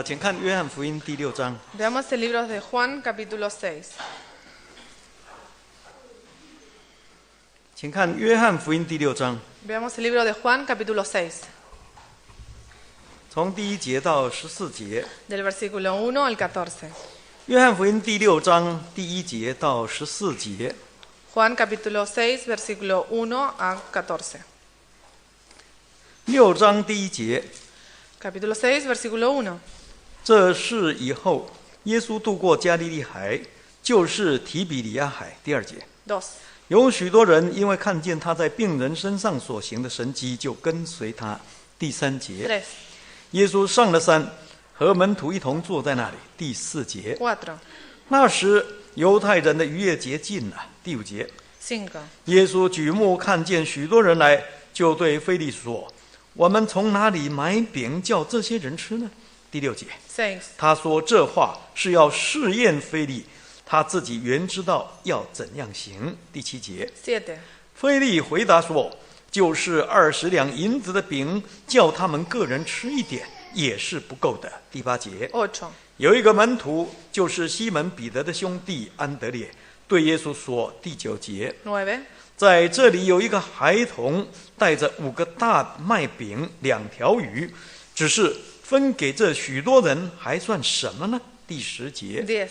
请看约翰福音第6章。 Veamos el libro de Juan, capítulo 6. 请看约翰福音第6章， Veamos el libro de Juan, capítulo 6, 从第1节到14节。 del versículo 1 al 14. 约翰福音第6章第1节到14节。 Juan, capítulo 6, versículo 1 a 14. 6章第1节， Capítulo 6, versículo 1. 这事以后，耶稣渡过加利利海，就是提比里亚海。第2节， 2. 有许多人因为看见他在病人身上所行的神迹，就跟随他。第3节， 3. 耶稣上了山，和门徒一同坐在那里。第4节， 4. 那时犹太人的逾越节近了。第5节， 5. 耶稣举目看见许多人来，就对腓利说：“我们从哪里买饼叫这些人吃呢？”第6节， 6. 他说这话是要试验腓利，他自己原知道要怎样行。第7节， 7. 腓利回答说：“就是20两银子的饼，叫他们个人吃一点，也是不够的。”第8节， 8. 有一个门徒，就是西门彼得的兄弟安德烈，对耶稣说。第9节， 9. 在这里有一个孩童，带着5个大麦饼、2条鱼，只是分给这许多人，还算什么呢？第10节， 10.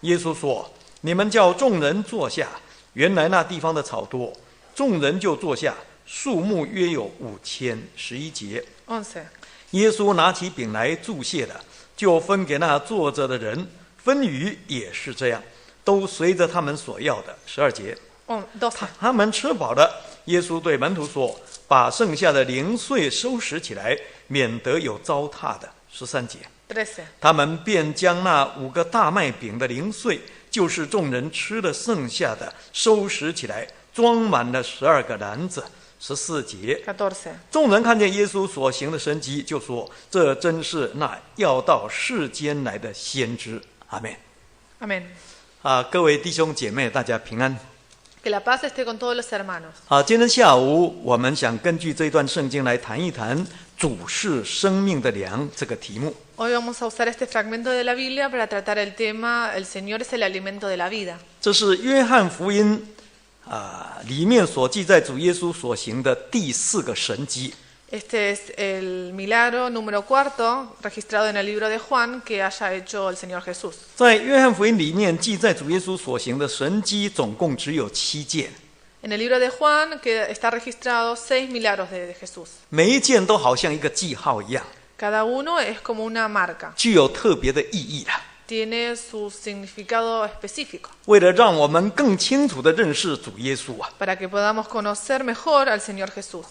耶稣说：“你们叫众人坐下。”原来那地方的草多，众人就坐下，数目约有5000。11节， 11. 耶稣拿起饼来祝谢了，就分给那坐着的人，分鱼也是这样，都随着他们所要的。12节， 12. 他们吃饱了，耶稣对门徒说：“把剩下的零碎收拾起来，免得有糟蹋的。”13节， 13. 他们便将那5个大麦饼的零碎，就是众人吃的剩下的，收拾起来，装满了12个篮子。14节， 14. 众人看见耶稣所行的神迹，就说：“这真是那要到世间来的先知。”阿们。 Amén. 各位弟兄姐妹，大家平安。 Que la paz esté con todos los hermanos. 今天下午我们想根据这段圣经来谈一谈“主是生命的粮”这个题目。 Hoy vamos a usar este fragmento de la Biblia para tratar el tema El Señor es el alimento de la vida. 这是约翰福音里面所记载主耶稣所行的第4个神迹。 Este es el milagro número 4 registrado en el libro de Juan que haya hecho el Señor Jesús. 在约翰福音里面记载主耶稣所行的神迹总共只有7件， En el libro de Juan que está registrado 6 milagros de Jesús. 每一件都好像一个记号一样， Cada uno es como una marca. 具有特别的意义啦。 Tiene su significado específico 为了让我们更清楚地认识主耶稣para que podamos conocer mejor al Señor Jesús.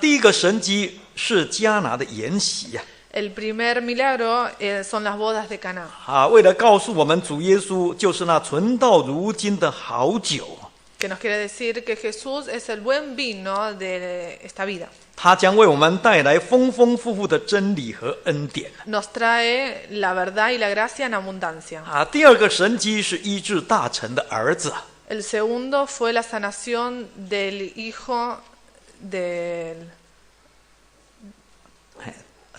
第一个神迹是迦拿的筵席 El primer milagro son las bodas de Caná. 为了告诉我们主耶稣就是那存到如今的好酒， Que nos quiere decir que Jesús es el buen vino de esta vida. 他将为我们带来丰丰富富的真理和恩典。 Nos trae la verdad y la gracia en abundancia. 第二个神迹是医治大臣的儿子 El segundo fue la sanación del hijo del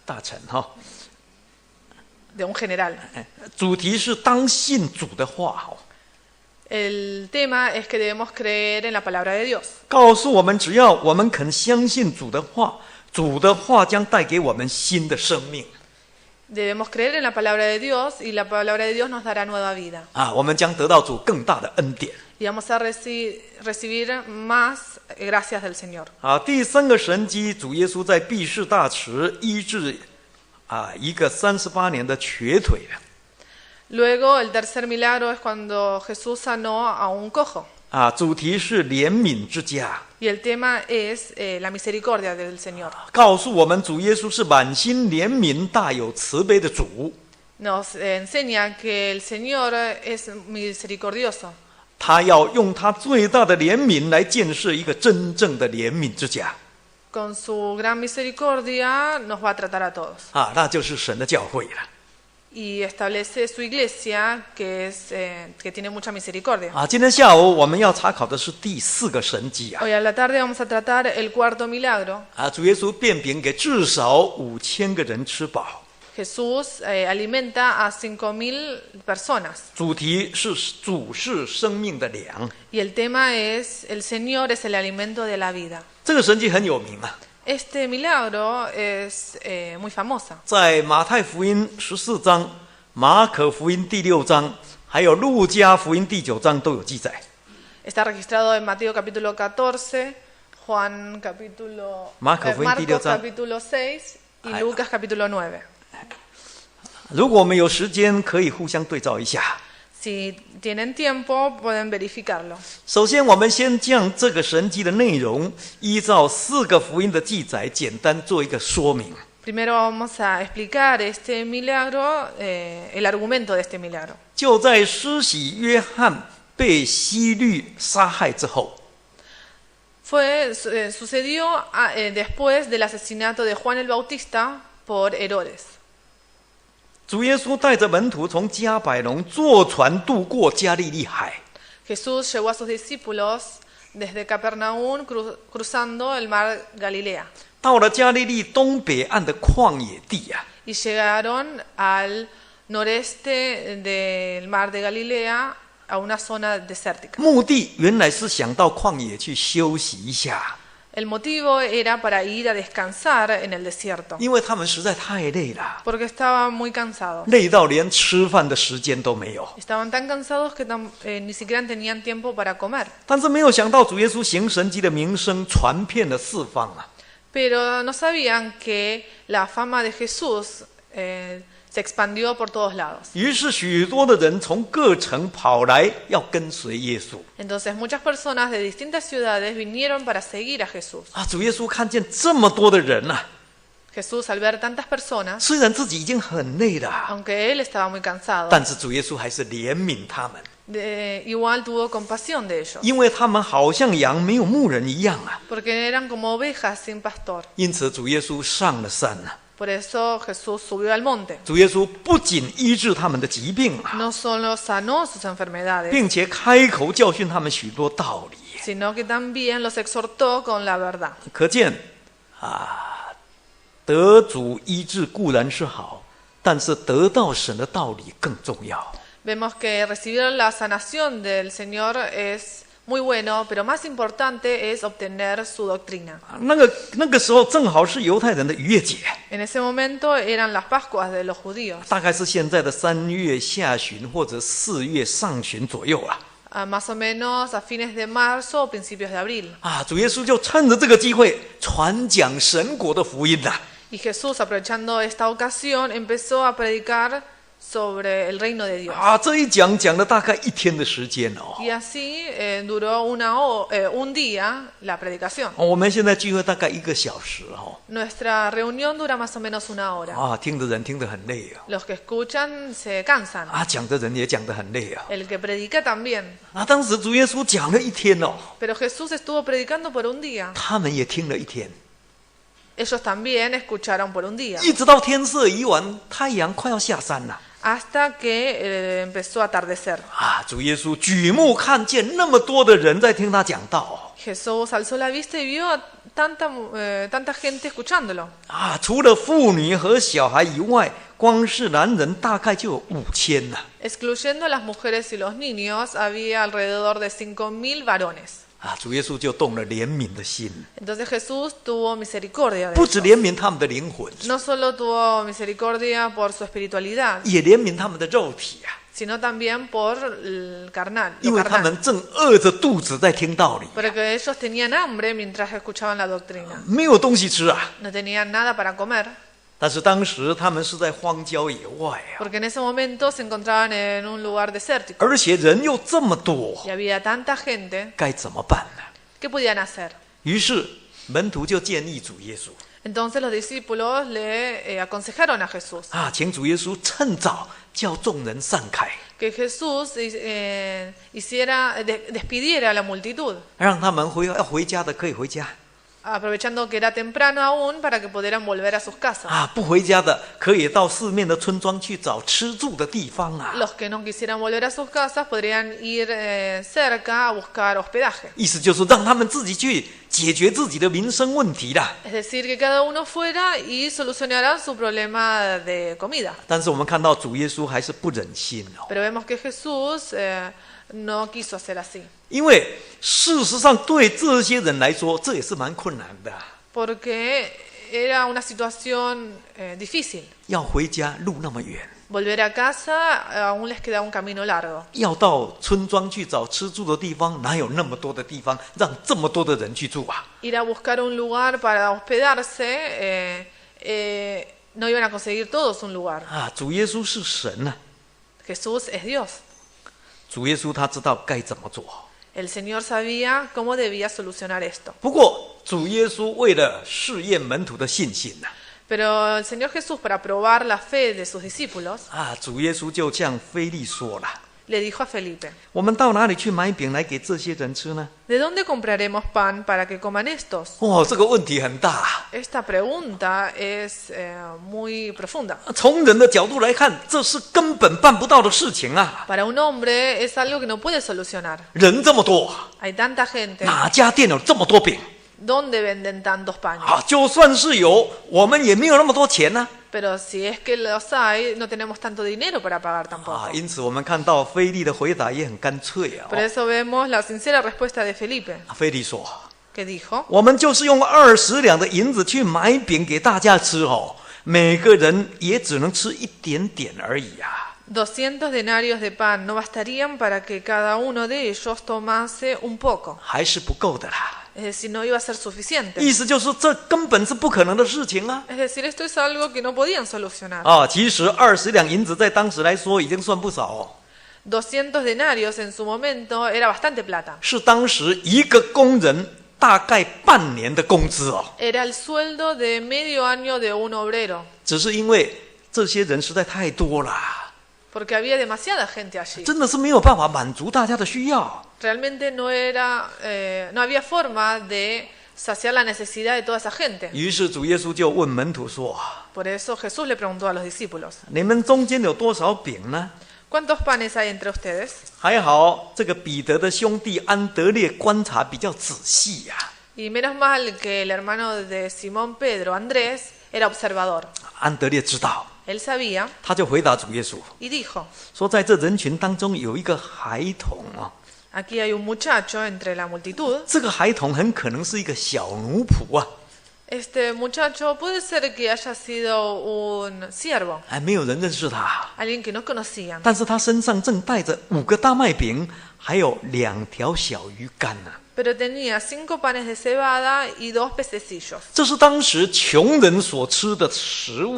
大臣de un general. 主题是当信主的话 El tema es que debemos creer en la palabra de Dios. 告诉我们只要我们肯相信主的话，主的话将带给我们新的生命 Debemos creer en la palabra de Dios y la palabra de Dios nos dará nueva vida. 我们将得到主更大的恩典 Y vamos a recibir más gracias del Señor. 第3个神迹，主耶稣在毕士大池医治一个38年的瘸腿 Luego, el tercer milagro es cuando Jesús sanó a un cojo. 主题是怜悯之家， Y el tema es la misericordia del Señor. 告诉我们主耶稣是满心怜悯、大有慈悲的主。 Nos enseña que el Señor es misericordioso. 他要用他最大的怜悯来建设一个真正的怜悯之家。 Con su gran misericordia nos va a tratar a todos. 那就是神的教会了。 Y establece su iglesia que tiene mucha misericordia. 今天下午我们要查考的是第4个神迹 Hoy a la tarde vamos a tratar el cuarto milagro. 主耶稣变饼给至少5000个人吃饱。Jesús alimenta a 5.000 personas. 主题是主是生命的粮。 Y el tema es, el Señor es el alimento de la vida. 这个神迹很有名啊， Este milagro es muy famosa. 在马太福音14章、马可福音第6章，还有路加福音第9章都有记载。 Está registrado en Mateo capítulo 14, Juan capítulo, Marcos Marcos capítulo 6 y Lucas capítulo 9. 如果我们有时间，可以互相对照一下。 Si tienen tiempo, pueden verificarlo. 首先，我们先将这个神迹的内容，依照4个福音的记载，简单做一个说明。 Primero vamos a explicar este milagro, el argumento de este milagro. 就在施洗约翰被希律杀害之后， Sucedió después del asesinato de Juan el Bautista por Herodes. 主耶稣带着门徒从加百农坐船渡过加利利海， Jesús llevó a sus discípulos desde Capernaum cruzando el mar Galilea 到了加利利东北岸的旷野地啊。 y llegaron al noreste del mar de Galilea a una zona desértica. 目的原来是想到旷野去休息一下， El motivo era para ir a descansar en el desierto, 因为他们实在太累了， porque estaban muy cansados. 累到连吃饭的时间都没有。 Estaban tan cansados que ni siquiera tenían tiempo para comer. 但是没有想到主耶稣行神迹的名声传遍了四方啊！ Pero no sabían que la fama de Jesús se expandió por todos lados. 于是许多的人从各城跑来要跟随耶稣 Entonces muchas personas de distintas ciudades vinieron para seguir a Jesús. 啊！主耶稣看见这么多的人啊， Jesús, al ver tantas personas, 虽然自己已经很累了， aunque él estaba muy cansado, 但是主耶稣还是怜悯他们， igual tuvo compasión de ellos, 因为他们好像羊没有牧人一样啊。 porque eran como ovejas sin pastor. 因此主耶稣上了山啊， Por eso Jesús subió al monte. 主耶稣不仅医治他们的疾病啊， No solo sanó sus enfermedades, 并且开口教训他们许多道理。 sino que también los exhortó con la verdad. 可见啊，得主医治固然是好，但是得到神的道理更重要。 Vemos que recibir la sanación del Señor es muy bueno, pero más importante es obtener su doctrina. 那个时候正好是犹太人的逾越节， En ese momento eran las Pascuas de los judíos, 大概是现在的3月下旬或者4月上旬左右啊。 más o menos a fines de marzo o principios de abril. 啊，主耶稣就趁着这个机会传讲神国的福音呐、啊。 Y Jesús, aprovechando esta ocasión, empezó a predicar sobre el reino de Dios. 啊，这一讲讲了大概1天的时间哦。 Y así duró un día la predicación. 我们现在聚会大概1个小时哦。 Nuestra reunión dura más o menos una hora. 啊，听的人听得很累啊。 Los que escuchan se cansan. 啊，讲的人也讲得很累啊。 El que predica también. 啊，当时主耶稣讲了1天哦， Pero Jesús estuvo predicando por un día. 他们也听了1天， Ellos también escucharon por un día. 一直到天色已晚，太阳快要下山了。 Hasta que empezó a atardecer. 啊，主耶稣举目看见那么多的人在听他讲道。 Jesús alzó la vista y vio a tanta gente escuchándolo. 啊，除了妇女和小孩以外，光是男人大概就有5000了。 Excluyendo a las mujeres y los niños, había alrededor de 5.000 varones. 啊，主耶稣就动了怜悯的心， Entonces Jesús tuvo misericordia de 不止 ellos. 怜悯他们的灵魂， No solo tuvo misericordia por su espiritualidad, 也怜悯他们的肉体啊， sino también por el carnal, 因 lo 为他 carnal. 们正饿着肚子在听道理， Porque ellos tenían hambre mientras escuchaban la doctrina. 没有东西吃啊。 No tenían nada para comer, 但是当时他们是在荒郊野外啊， porque en ese momento se encontraban en un lugar desértico 而且人又这么多， y había tanta gente. 该怎么办呢？ ¿Qué podían hacer? 于是门徒就建议主耶稣 Entonces los discípulos le aconsejaron a Jesús 啊，请主耶稣趁早叫众人散开， que Jesús despidiera a la multitud, 让他们要回家的可以回家， aprovechando que era temprano aún para que pudieran volver a sus casas. 不回家的可以到四面的村庄去找吃住的地方啊。 Los que no quisieran volver a sus casas podrían ir cerca a buscar hospedaje. 意思就是让他们自己去解决自己的民生问题啦。 Es decir, que cada uno fuera y solucionara su problema de comida. 但是我们看到主耶稣还是不忍心哦， Pero vemos que Jesús no quiso hacer así. 因为事实上对这些人来说，这也是蛮困难的。 Porque era una situación difícil. 要回家路那么远， Volver a casa aún les queda un camino largo. 要到村庄去找吃住的地方，哪有那么多的地方让这么多的人去住啊？ Ir a buscar un lugar para hospedarse, no iban a conseguir todos un lugar. 主耶稣是神啊， Jesús es Dios. 主耶稣他知道该怎么做。 El Señor sabía cómo debía solucionar esto. 不过主耶稣为了试验门徒的信心呐， Pero el Señor Jesús, para probar la fe de sus discípulos, 主耶稣就向腓利说了： le dijo a Felipe, 我们到哪里去买饼来给这些人吃呢？ ¿de dónde compraremos pan para que coman estos? 这个问题很大啊。 Esta pregunta es muy profunda. 从人的角度来看，这是根本办不到的事情啊！ Para un hombre es algo que no puede solucionar. 人这么多， Hay tanta gente. 哪家店有这么多饼？ ¿Dónde venden tantos panes? 就算是有，我们也没有那么多钱呢。 Pero si es que los hay, no tenemos tanto dinero para pagar tampoco. 因此我们看到腓利的回答也很干脆啊。 Por eso vemos la sincera respuesta de Felipe, 腓利说 que dijo,：“ 我们就是用20两的银子去买饼给大家吃哦，每个人也只能吃一点点而已啊。” 200 denarios de pan no bastarían para que cada uno de ellos tomase un poco. 还是不够的啦。 Es decir, no iba a ser suficiente. 意思就是这根本是不可能的事情啊。 Es decir, esto es algo que no podían solucionar. 其实20两银子在当时来说已经算不少哦， 200 denarios en su momento era bastante plata. 是当时一个工人大概半年的工资哦。 Era el sueldo de medio año de un obrero, 只是因为这些人实在太多了， porque había demasiada gente allí. 真的是没有办法满足大家的需要。 Realmente no había forma de saciar la necesidad de toda esa gente. 于是主耶稣就问门徒说 Por eso Jesús le preguntó a los discípulos, 你们中间有多少饼呢？ ¿cuántos panes hay entre ustedes? 还好这个彼得的兄弟安德烈观察比较仔细呀、 Y menos mal que el hermano de Simón Pedro, Andrés, era observador. 安德烈知道， Él sabía 他就回答主耶稣 y dijo, 说，在这人群当中有一个孩童啊， aquí hay un muchacho entre la multitud. 这个孩童很可能是一个小奴仆啊， Este muchacho puede ser que haya sido un siervo, 没有人认识他， alguien que no conocían. 但是他身上正带着5个大麦饼，还有2条小鱼干呢、 Pero tenía 5 panes de cebada y 2 pececillos. 这是当时穷人所吃的食物，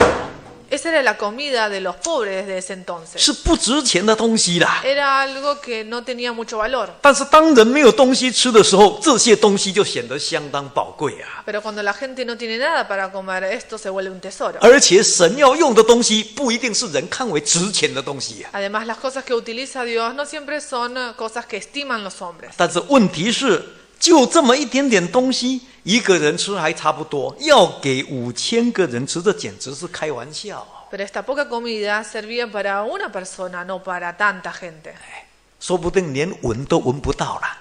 Esa era la comida de los pobres de ese entonces. 是不值钱的东西啦。 Era algo que no tenía mucho valor. 但是当人没有东西吃的时候，这些东西就显得相当宝贵啊。 Pero cuando la gente no tiene nada para comer, esto se vuelve un tesoro. 而且神要用的东西不一定是人看为值钱的东西啊。 Además, las cosas que utiliza Dios no siempre son cosas que estiman los hombres. 但是问题是，就这么一点点东西，一个人吃还差不多，要给5000个人吃，这简直是开玩笑。 Pero esta poca comida servía para una persona, no para tanta gente. 说不定连闻都闻不到了。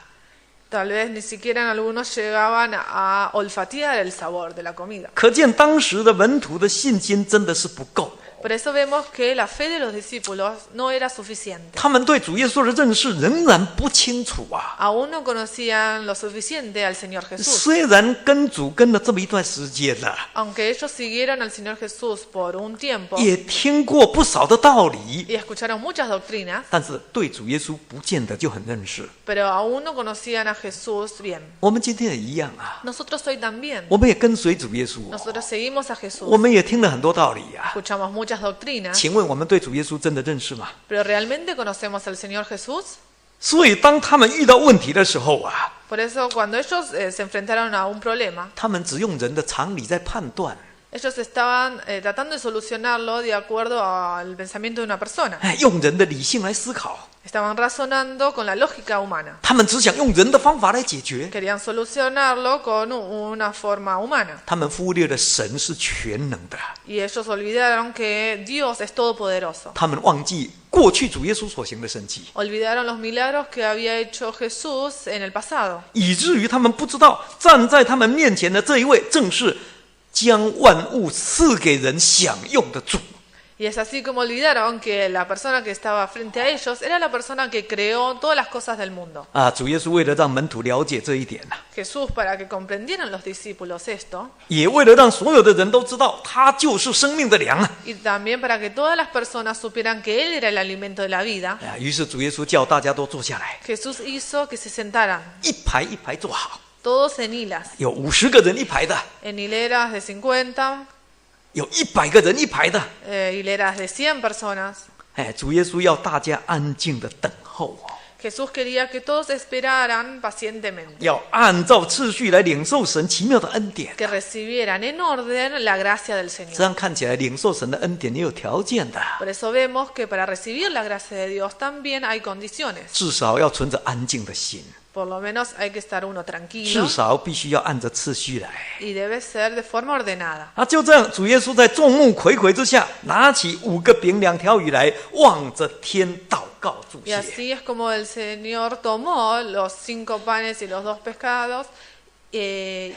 Tal vez ni siquiera algunos llegaban a olfatear el sabor de la comida. 可见当时的门徒的信心真的是不够。 Por eso vemos que la fe de los discípulos no era suficiente. 他们对主耶稣的认识仍然不清楚啊。 Aún no conocían lo suficiente al Señor Jesús. 虽然跟主跟了这么一段时间了， Aunque ellos siguieron al Señor Jesús por un tiempo 也听过不少的道理， y escucharon muchas doctrinas, 但是对主耶稣不见得就很认识。 pero aún no conocían a Jesús bien. 我们今天也一样啊， Nosotros hoy también. 我们也跟随主耶稣， Nosotros seguimos a 我 Jesús. 们也听了很多道理啊。 Escuchamos muchas doctrinas, 请问我们对主耶稣真的认识吗？ pero ¿realmente conocemos al Señor Jesús? 所以当他们遇到问题的时候啊， Por eso cuando ellos se enfrentaron a un problema, 他们只用人的常理在判断， Ellos estaban tratando de solucionarlo de acuerdo al pensamiento de una persona. 用人的理性来思考， Estaban razonando con la lógica humana. 他们只想用人的方法来解决， Querían solucionarlo con una forma humana. 他们忽略了神是全能的， Y ellos olvidaron que Dios es todopoderoso. 他们忘记过去主耶稣所行的神迹， Olvidaron los milagros que había hecho Jesús en el pasado. 以至于他们不知道站在他们面前的这一位正是将万物赐给人享用的主。 Y es así como olvidaron que la persona que estaba frente a ellos era la persona que creó todas las cosas del mundo. 主耶稣为了让门徒了解这一点 Jesús, para que comprendieran los discípulos esto, 也为了让所有的人都知道他就是生命的粮 y también para que todas las personas supieran que Él era el alimento de la vida, 于是主耶稣叫大家都坐下来， Jesús hizo que se sentaran, 一排一排坐好， todos en hilas, 有50个人一排的， en hileras de 50, 有100个人一排的。 hileras de 100 personas. 主耶稣要大家安静的等候 Jesús quería que todos esperaran pacientemente, 要按照次序来领受神奇妙的恩典。 que recibieran en orden la gracia del 这 Señor. 样看起来，领受神的恩典也有条件的， Por eso vemos que para recibir la gracia de Dios también hay condiciones. 至少要存着安静的心， Por lo menos hay que estar uno 至 tranquilo 少必须要按着次序来。 y debe ser de forma ordenada. 就这样，主耶稣在众目睽睽之下，拿起5个饼2条鱼来，望着天祷告祝 Y 谢。 así es como el Señor tomó los 5 panes y los 2 pescados y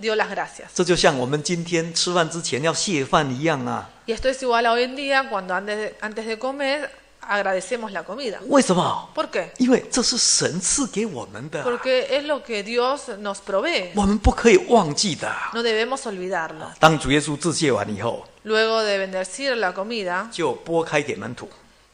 dio las gracias. 这就像我们今天吃饭之前要谢饭一样啊。 Y esto es igual a hoy en día cuando antes de comer agradecemos la comida. 为什么？ ¿Por qué? 因为这是神赐给我们的， Porque es lo que Dios nos provee. 我们不可以忘记的。 No debemos olvidarlo. 当主耶稣致谢完以后， Luego de bendecir la comida, 就拨开给门徒，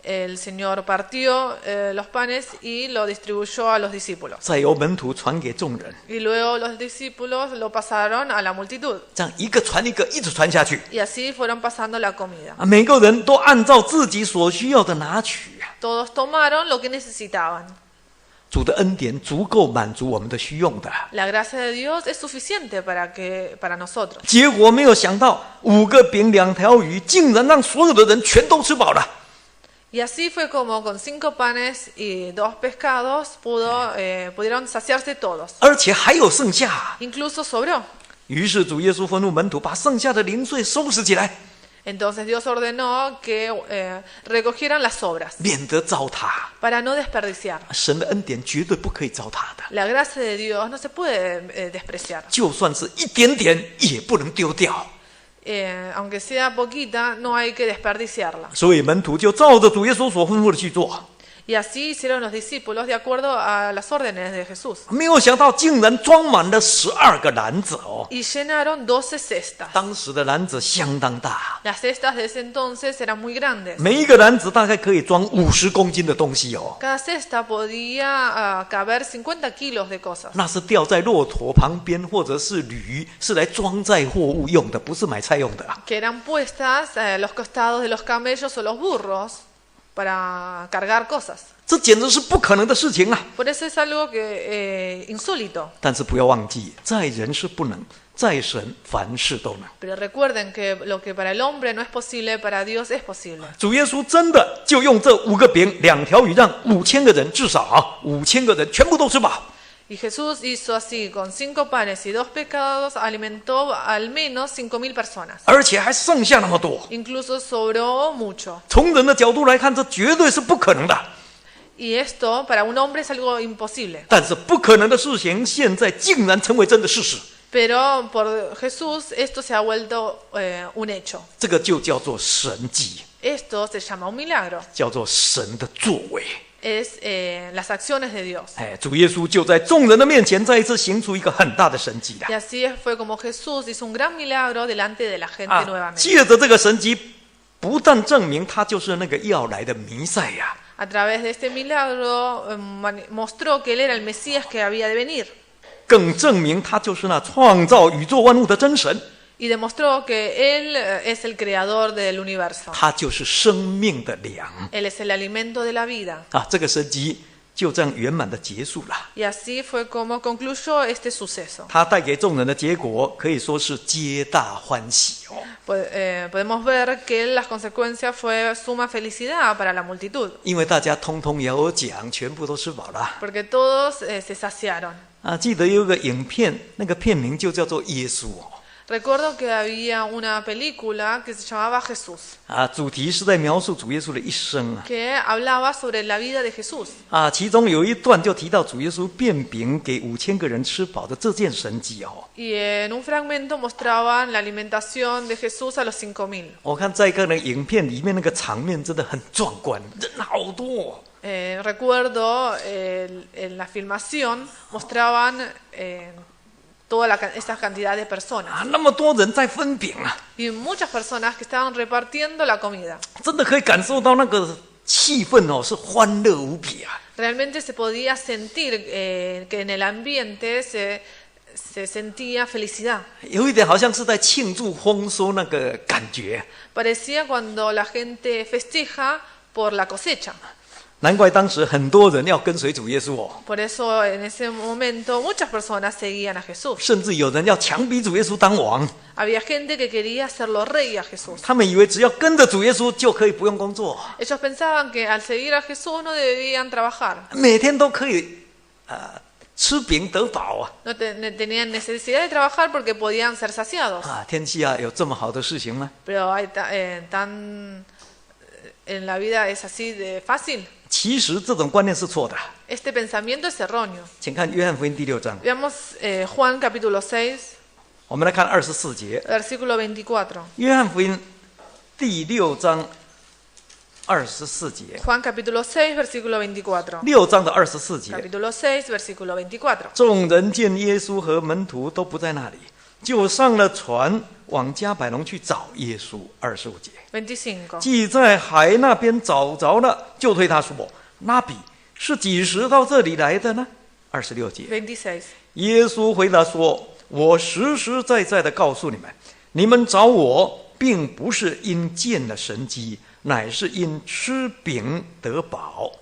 el Señor partió los panes y lo distribuyó a los discípulos. 再由门徒传给众人， Y luego los discípulos lo pasaron a la multitud. 这样一个传一个，一直传下去。 Y así fueron pasando la comida. 每个人都按照自己所需要的拿取。 Todos tomaron lo que necesitaban. 主的恩典足够满足我们的需用的。 La gracia de Dios es suficiente para nosotros. 结果没有想到，5个饼2条鱼，竟然让所有的人全都吃饱了。 Y así fue como con 5 panes y 2 pescados pudieron saciarse todos. 而且还有剩下。 Incluso sobró. 于是主耶稣吩咐门徒把剩下的零碎收拾起来， Entonces Dios ordenó que recogieran las sobras 免得糟蹋。 para no desperdiciar. 神的恩典绝对不可以糟蹋的， La gracia de Dios no se puede despreciar. 就算是一点点也不能丢掉。 Aunque sea poquita, no hay que desperdiciarla. 所以门徒就照着主耶稣所吩咐的去做。 Y así hicieron los discípulos de acuerdo a las órdenes de Jesús. 没有想到，竟然装满了12个篮子哦！ Y llenaron 12 cestas. 当时的篮子相当大， Las cestas de ese entonces eran muy grandes. 每一个篮子大概可以装50公斤的东西哦。 Cada cesta podía caber 50 kilos de cosas. 那是吊在骆驼旁边，或者是驴，是来装载货物用的，不是买菜用的啊。 Que eran puestas a los costados de los camellos o los burros para cargar cosas. 这简直是不可能的事情啊！ Por eso es algo que insólito. 但是不要忘记，在人是不能，在神凡事都能。 Pero recuerden que lo que para el hombre no es posible, para Dios es posible. 主耶稣真的就用这5个饼2条鱼，让5000个人，至少5000个人全部都吃饱。 Y Jesús hizo así, con 5 panes y 2 pescados, alimentó al menos 5.000 personas. 而且还剩下那么多。 Incluso sobró mucho. 从人的角度来看，这绝对是不可能的。 Y esto para un hombre es algo imposible. 但是不可能的事情，现在竟然成为真的事实。 Pero por Jesús esto se ha vuelto un hecho. 这个就叫做神迹， Esto se llama un milagro. 叫做神的作为。 Es las acciones de Dios. 主耶稣就在众人的面前再一次行出一个很大的神迹 Y 来。 así fue como Jesús hizo un gran milagro delante de la gente nuevamente. 借着这个神迹，不但证明他就是那个要来的弥赛亚， A través de este milagro mostró que él era el Mesías que había de venir. 更证明他就是那创造宇宙万物的真神， Y demostró que él es el creador del universo. 他就是生命的粮 Él es el alimento de la vida. 这个神迹就这样圆满的结束了。 Y así fue como concluyó este suceso. 他带给众人的结果可以说是皆大欢喜哦。 Podemos ver que las consecuencias fue suma felicidad para la multitud, 因为大家通通有奖，全部都吃饱了 porque todos se saciaron. 啊！记得有个影片，那个片名就叫做《耶稣》哦。 Recuerdo que había una película que se llamaba Jesús, 啊，主题是在描述主耶稣的一生啊。 que hablaba sobre la vida de Jesús. 啊，其中有一段就提到主耶稣变饼给5000个人吃饱的这件神迹哦。 Y en un fragmento mostraban la alimentación de Jesús a los 5000. 我看在个人影片里面那个场面真的很壮观，人好多哦。 Recuerdo en la filmación mostraban toda esa cantidad de personas 啊，那么多人在分饼啊， y muchas personas que estaban repartiendo la comida. 真的可以感受到那个气氛哦，是欢乐无比啊。 Realmente se podía sentir que en el ambiente se sentía felicidad. 有一点好像是在庆祝丰收那个感觉。 Parecía cuando la gente festeja por la cosecha. 难怪当时很多人要跟随主耶稣哦， Por eso en ese momento muchas personas seguían a Jesús. 甚至有人要强逼主耶稣当王。 Había gente que quería hacerlo rey a Jesús. 他们以为只要跟着主耶稣就可以不用工作， Ellos pensaban que al seguir a Jesús no debían trabajar, 每天都可以吃饼得饱啊！ no tenían necesidad de trabajar porque podían ser saciados. 啊，天下有这么好的事情吗？ Pero en la vida es así de fácil. 其实这种观念是错的。 Este pensamiento es erróneo. 请看约翰福音第6章， Veamos Juan capítulo 6, 我们来看24节。 versículo 24. 约翰福音第6章24节， Juan capítulo 6, versículo 24. 6章的24节。 Capítulo 6, versículo 24. 众人见耶稣和门徒都不在那里，就上了船往加百农去找耶稣。25节， 25. 既在海那边找着了，就对他说：“拉比，是几时到这里来的呢？”26节， 26. 耶稣回答说：“我实实在在的告诉你们，你们找我，并不是因见了神迹，乃是因吃饼得饱。”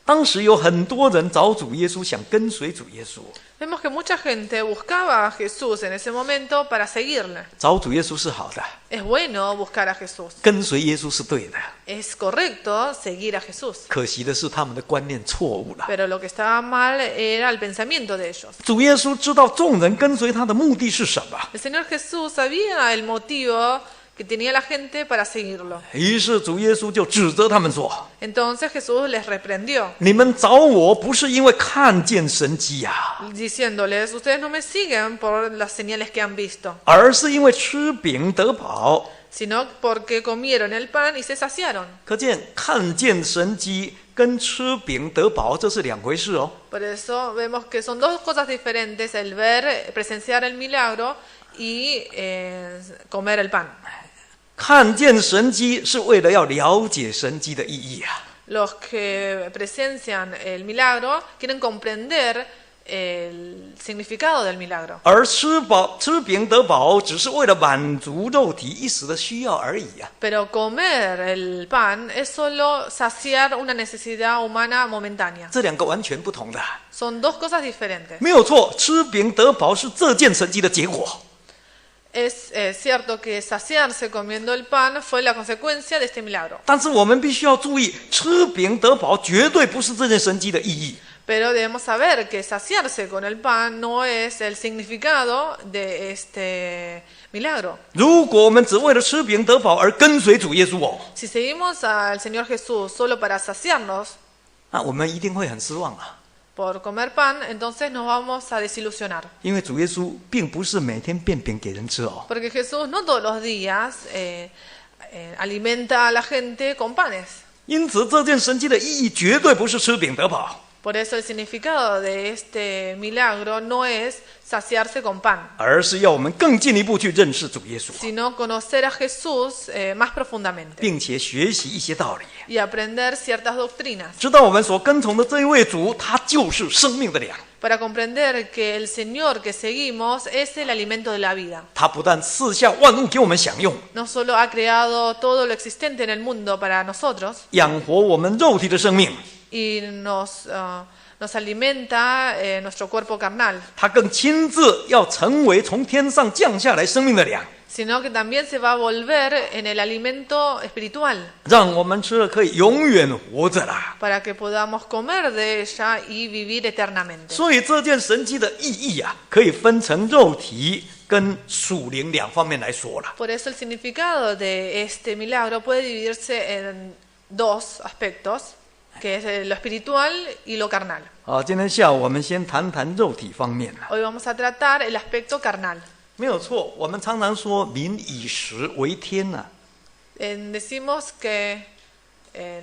当时有很多人找主耶稣，想跟随主耶稣。 Vemos que mucha gente buscaba a Jesús en ese momento para seguirle. 找主耶稣是好的， Es bueno buscar a Jesús. 跟随耶稣是对的。 Es correcto seguir a Jesús. 可惜的是，他们的观念错误了。 Pero lo que estaba mal era el pensamiento de ellos. 主耶稣知道众人跟随他的目的是什么， El Señor Jesús sabía el motivo que tenía la gente para seguirlo. 于是主耶稣就指责他们说 Entonces Jesús les reprendió,：“ 你们找我不是因为看见神迹呀、diciéndoles, ustedes no me siguen por las señales que han visto, 而是因为吃饼得饱。” sino porque comieron el pan y se saciaron. 可见看见神迹跟吃饼得饱这是两回事哦。 Por eso vemos que son dos cosas diferentes, el ver, presenciar el milagro y comer el pan. 看见神迹是为了要了解神迹的意义啊。 Los que presencian el milagro quieren comprender el significado del milagro. 而吃饼得饱，只是为了满足肉体一时的需要而已啊。 Pero comer el pan es solo saciar una necesidad humana momentánea. 这两个完全不同的， Son dos cosas diferentes. 没有错。吃饼得饱是这件神迹的结果， Es cierto que saciarse comiendo el pan fue la consecuencia de este milagro. 但是我们必须要注意，吃饼得饱绝对不是这件神迹的意义。 Pero debemos saber que saciarse con el pan no es el significado de este milagro. 如果我们只为了吃饼得饱而跟随主耶稣哦， Si seguimos al Señor Jesús solo para saciarnos 那我们一定会很失望啊。 por comer pan, entonces nos vamos a desilusionar. 因为主耶稣并不是每天变饼给人吃哦， Porque Jesús no todos los días alimenta a la gente con panes. 因此这件神迹的意义绝对不是吃饼得饱， Por eso el significado de este milagro no es saciarse con pan, 而是要我们更进一步去认识主耶稣， sino conocer a Jesús más profundamente 并且学习一些道理， y aprender ciertas doctrinas 知道我们所跟从的这一位主，他就是生命的粮。 para comprender que el Señor que seguimos es el alimento de la vida. 他不但赐下万物给我们享用， No solo ha creado todo lo existente en el mundo para nosotros 养活我们肉体的生命， y nos alimenta nuestro cuerpo carnal, 他更亲自要成为从天上降下来生命的粮， sino que también se va a volver en el alimento espiritual 让我们吃了可以永远活着啦。 para que podamos comer de ella y vivir eternamente. 所以这件神迹的意义啊，可以分成肉体跟属灵两方面来说了。 Por eso el significado de este milagro puede dividirse en dos aspectos, que es lo espiritual y lo carnal. 好，今天下午我们先谈谈肉体方面啊。 Hoy vamos a tratar el aspecto carnal. 没有错，我们常常说民以食为天呐、 Decimos que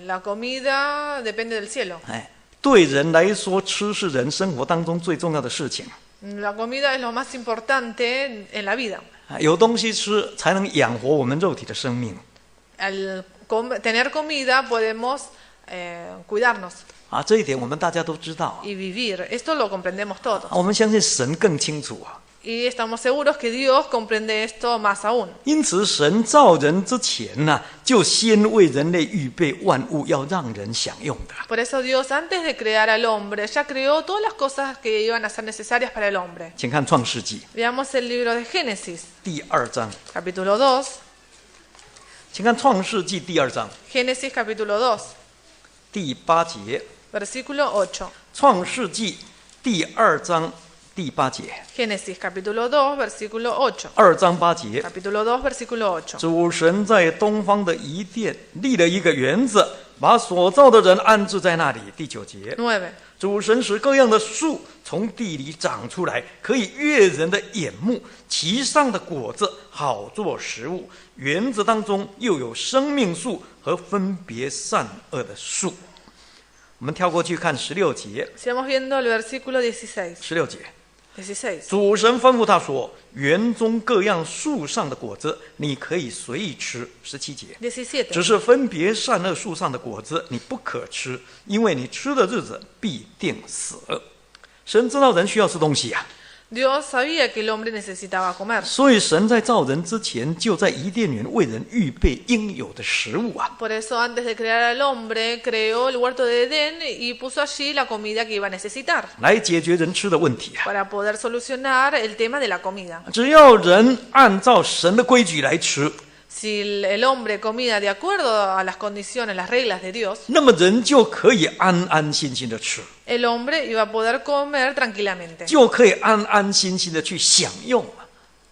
la comida depende del cielo. 哎，对人来说，吃是人生活当中最重要的事情。 La comida es lo más importante en la vida. 有东西吃才能养活我们肉体的生命 Al tener comida podemos cuidarnos 啊，这一点我们大家都知道 y vivir. Esto lo comprendemos todos. 啊。我们相信神更清楚啊。 Y estamos seguros que Dios comprende esto más aún. 因此，神造人之前呢，就先为人类预备万物，要让人享用的。 Por eso Dios, antes de crear al hombre, ya creó todas las cosas que iban a ser necesarias para el hombre. 请看创世纪 Veamos el libro de Génesis, 第2章， capítulo 2. 请看创世纪第2章 Génesis, capítulo 2, 第8节。 versículo 8. 创世纪第2章第8节， Génesis, capítulo 2, versículo 8. 2章8节。 Capítulo 2, versículo 8. 主神在东方的伊甸立了一个园子，把所造的人安置在那里。第9节， 9. 主神使各样的树从地里长出来，可以悦人的眼目，其上的果子好做食物。园子当中又有生命树和分别善恶的树。我们跳过去看16节。 Sigamos viendo el versículo 16. 16节， 16. 主神吩咐他说：“园中各样树上的果子，你可以随意吃。”17节，只17. 是分别善恶树上的果子，你不可吃，因为你吃的日子必定死。神知道人需要吃东西呀、 Dios sabía que el hombre necesitaba comer. 所以神在造人之前，就在伊甸园为人预备应有的食物啊。 Por eso, antes de crear al hombre, creó el huerto de Edén y puso allí la comida que iba a necesitar 来解决人吃的问题啊。 para poder solucionar el tema de la comida. 只要人按照神的规矩来吃， Si el hombre comía de acuerdo a las condiciones, las reglas de Dios, 那么人就可以安安心心的吃， el hombre iba a poder comer tranquilamente 就可以安安心心的去享用啊。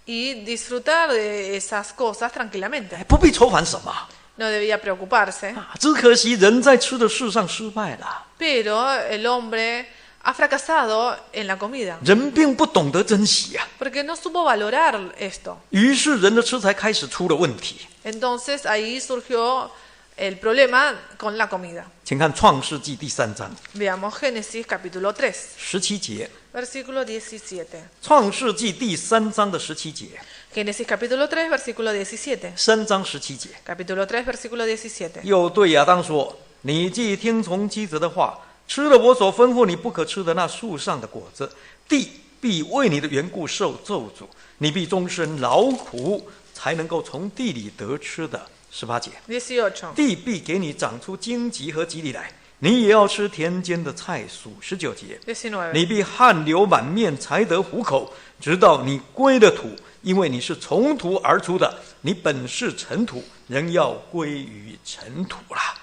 y disfrutar de esas cosas tranquilamente. 不必愁烦什么 No debía preocuparse, 啊！只可惜人在吃的事上失败了， pero el hombre ha fracasado en la comida 人并不懂得珍惜呀、 porque no supo valorar esto. 于是人的吃才开始出了问题。 Entonces ahí surgió el problema con la comida. 请看创世纪第3章 Veamos Génesis capítulo 3, 17节， versículo 17. 创世纪第3章的17节Génesis capítulo 3, versículo 17. ，3章17节， Capítulo 3, versículo 17. 又对亚当说：“你既听从妻子的话，吃了我所吩咐你不可吃的那树上的果子，地必为你的缘故受咒诅，你必终身劳苦，才能够从地里得吃的。”18节， 18. 地必给你长出荆棘和棘藜来，你也要吃田间的菜蔬。19节， 19. 你必汗流满面才得糊口，直到你归了土，因为你是从土而出的，你本是尘土，仍要归于尘土啦。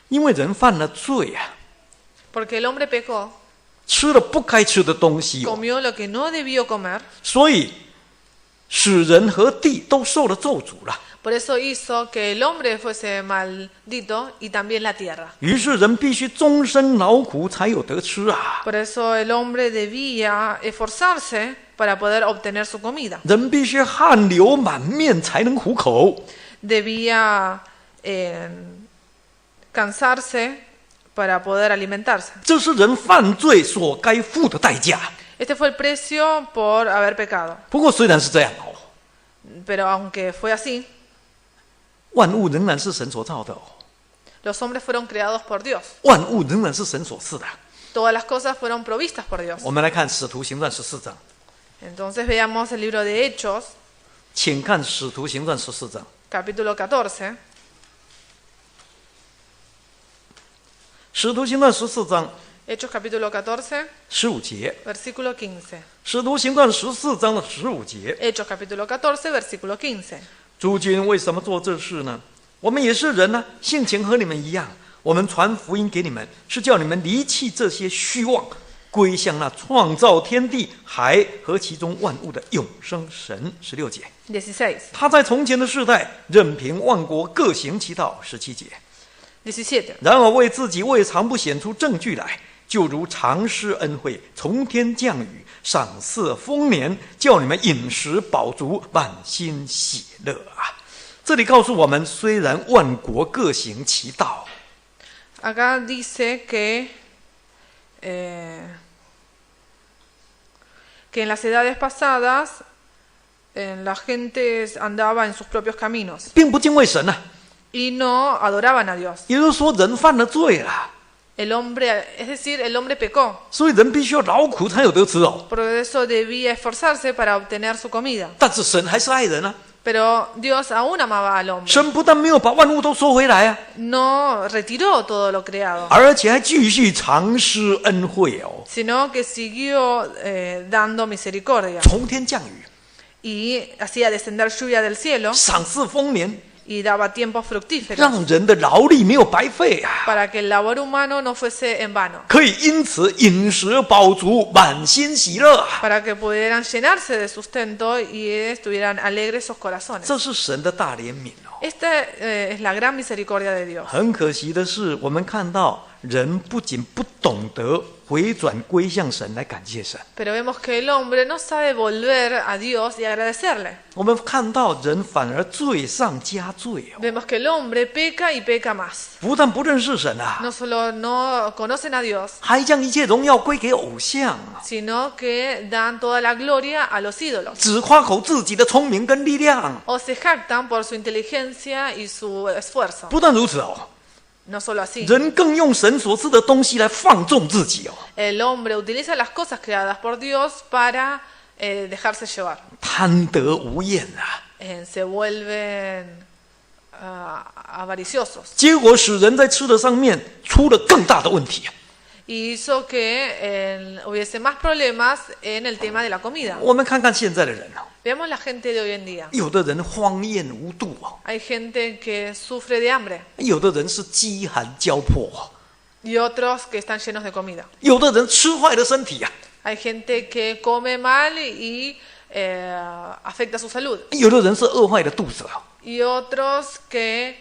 因为人犯了罪啊， Porque el hombre pecó, 吃了不该吃的东西、哦， comió lo que no debió comer, 所以使人和地都受了咒诅了。 por eso hizo que el hombre fuese maldito y también la tierra. 于是人必须终身劳苦才有得吃啊， Por eso el hombre debía esforzarse para poder obtener su comida. 人必须汗流满面才能糊口。 Debía cansarse para poder alimentarse. 这是人犯罪所该付的代价。 Este fue el precio por haber pecado. 不过虽然是这样哦， Pero aunque fue así, 万物仍然是神所造的哦， los hombres fueron creados por Dios. 万物仍然是神所赐的。 Todas las cosas fueron provistas por Dios. 我们来看《使徒行传》14章， Entonces veamos el libro de Hechos, 请看《使徒行传》14章。 capítulo 14. 使徒行传14章 Hechos capítulo 14, 15节， versículo 15. 使徒行传14章的15节， Hechos capítulo 14, versículo 15. 诸君为什么做这事呢？我们也是人呢、性情和你们一样。我们传福音给你们，是叫你们离弃这些虚妄，归向那创造天地海和其中万物的永生神。16节， 16. 他在从前的世代，任凭万国各行其道。17节， 17. 然而为自己未尝不显出证据来，就如常施恩惠，从天降雨，赏赐丰年，叫你们饮食饱足，满心喜乐啊！这里告诉我们，虽然万国各行其道， Acá dice que en las edades pasadas la gente andaba en sus propios caminos 并不敬畏神啊， y no adoraban a Dios. 也就是说，人犯了罪了， El hombre, es decir, el hombre pecó, 所以人必须要劳苦才有得吃哦。 por eso debía esforzarse para obtener su comida. 但是神还是爱人啊， Pero Dios aún amaba al hombre. 神不但没有把万物都收回来啊， No retiró todo lo creado, 而且还继续常施恩惠哦， sino que siguió dando misericordia 从天降雨， y hacía descender lluvia del cielo 赏赐丰年， y daba tiempos fructíferos 让人的劳力没有白费啊， para que el labor humano no fuese en vano, 可以因此饮食饱足，满心喜乐啊。 para que pudieran llenarse de sustento y estuvieran alegres sus corazones. 这是神的大怜悯哦。 Esta es la gran misericordia de Dios. 很可惜的是，我们看到人不仅不懂得回转归向神来感谢神， Pero vemos que el hombre no sabe volver a Dios y agradecerle. 我们看到人反而罪上加罪哦。 Vemos que el hombre peca y peca más. 不但不认识神啊， No solo no conocen a Dios, 还将一切荣耀归给偶像啊， sino que dan toda la gloria a los ídolos. 只夸口自己的聪明跟力量。 O se jactan por su inteligencia y su esfuerzo. 不但如此哦， No solo así. 人更用神所赐的东西来放纵自己哦， El hombre utiliza las cosas creadas por Dios para dejarse llevar. 贪得无厌啊， Se vuelven avariciosos. 结果使人在吃的上面出了更大的问题啊。 Y hizo que hubiese más problemas en el tema de la comida. 我们看看现在的人哦， Veamos la gente de hoy en día. 有的人荒宴无度哦， Hay gente que sufre de hambre 有的人是饥寒交迫哦， y otros que están llenos de comida. 有的人吃坏了身体啊， Hay gente que come mal y afecta su salud. 有的人是饿坏了肚子啊。 Y otros que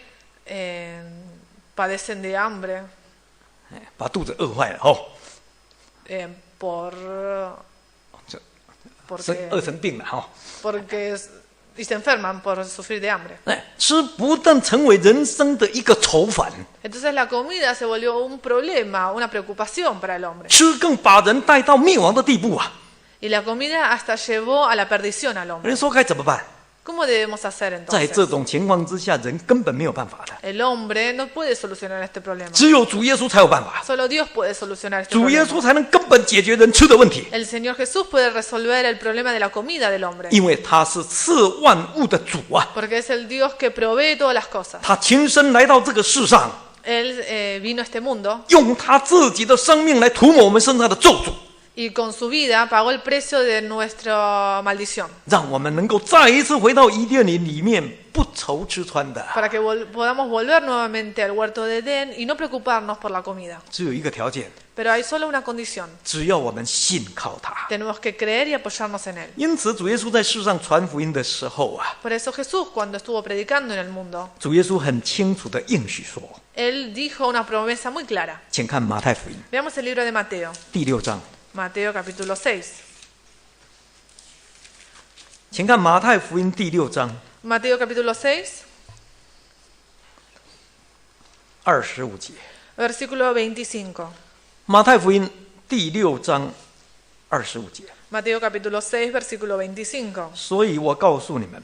padecen de hambre 把肚子饿坏了哦， 这生饿 porque 成病了哈、哦。 y se enferman por sufrir de hambre. 哎，吃不但成为人生的一个愁烦， Entonces la comida se volvió un problema, una preocupación para el hombre. 吃更把人带到灭亡的地步啊！ Y la comida hasta llevó a la perdición al hombre. 人说该怎么办？ ¿Cómo debemos hacer 在这 entonces? 种情况之下，人根本没有办法的， El hombre no puede solucionar este problema. 只有主耶稣才有办法。 Solo Dios puede solucionar este 主耶 problema. 稣才能根本解决人吃的问题， El Señor Jesús puede resolver el problema de la comida del hombre. 因为他是赐万物的主啊！ Porque es el Dios que provee todas las cosas. 他亲身来到这个世上， Él vino a este mundo 用他自己的生命来涂抹我们身上的咒诅， y con su vida pagó el precio de nuestra maldición. 让我们能够再一次回到伊甸园里面不愁吃穿的。 Para que podamos volver nuevamente al huerto de Edén y no preocuparnos por la comida. 只有一个条件， Pero hay solo una condición. 只要我们信靠他。 Tenemos que creer y apoyarnos en Él. 因此，主耶稣在世上传福音的时候啊， Por eso Jesús, cuando estuvo predicando en el mundo, 主耶稣很清楚的应许说， Él dijo una promesa muy clara. 请看马太福音 Veamos el libro de Mateo. 第6章， Mateo capítulo 6. 请看马太福音第6章 Mateo capítulo 6, 25节。 versículo 25. 马太福音第6章25节。 Mateo capítulo 6, versículo 25. 所以我告诉你们，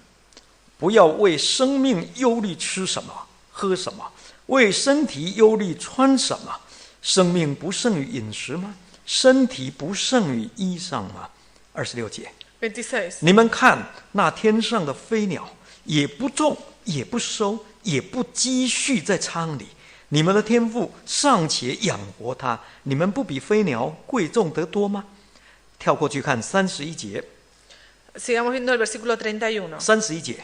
不要为生命忧虑吃什么、喝什么，为身体忧虑穿什么。生命不胜于饮食吗？身体不胜于衣裳吗？26节。 26. 你们看那天上的飞鸟，也不种，也不收，也不积蓄在仓里，你们的天父尚且养活他，你们不比飞鸟贵重得多吗？跳过去看31节。 Sigamos viendo el versículo 31. 31节。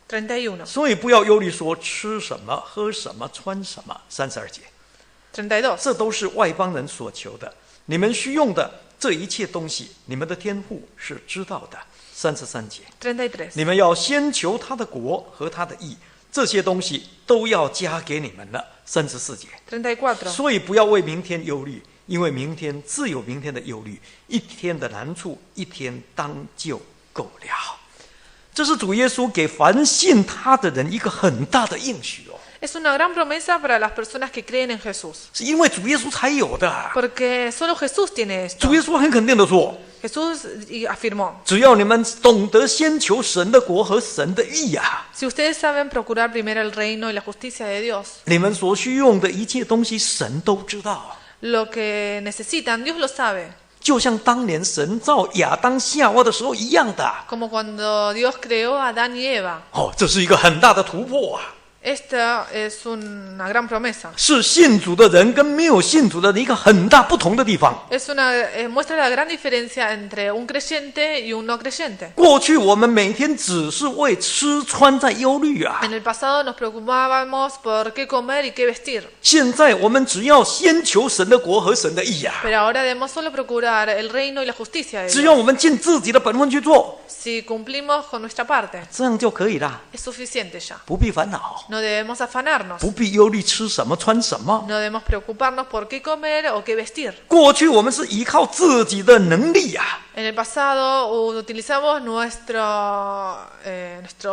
31. 所以不要忧虑说吃什么、喝什么、穿什么。32节。 32. 这都是外邦人所求的，你们需用的这一切东西，你们的天父是知道的。33节。 33. 你们要先求他的国和他的义，这些东西都要加给你们了。34节。 34. 所以不要为明天忧虑，因为明天自有明天的忧虑，一天的难处一天当就够了。这是主耶稣给凡信他的人一个很大的应许哦， Es una gran promesa para las personas que creen en Jesús. 是因为主耶稣才有的。 Porque solo Jesús tiene esto. 主耶稣很肯定的说， Jesús afirmó, 只要你们懂得先求神的国和神的义啊， si ustedes saben procurar primero el reino y la justicia de Dios, 你们所需用的一切东西神都知道。 lo que necesitan, Dios lo sabe. 就像当年神造亚当夏娃的时候一样的。 Como cuando Dios creó a Adán y Eva. 哦，这是一个很大的突破啊！ Esta es una gran promesa. 是信主的人跟没有信主的人一个很大不同的地方。 Muestra la gran diferencia entre un creyente y un no creyente. 过去我们每天只是为吃穿在忧虑啊， En el pasado nos preocupábamos por qué comer y qué vestir. 现在我们只要先求神的国和神的义啊， Pero ahora debemos solo procurar el reino y la justicia de 只要 Dios. 我们尽自己的本分去做， Si cumplimos con nuestra parte, 这样就可以了， es suficiente ya. 不必烦恼， No debemos afanarnos. 不必忧虑吃什么穿什么。 No debemos preocuparnos por qué comer o qué vestir. 过去我们是依靠自己的能力啊， En el pasado utilizamos nuestro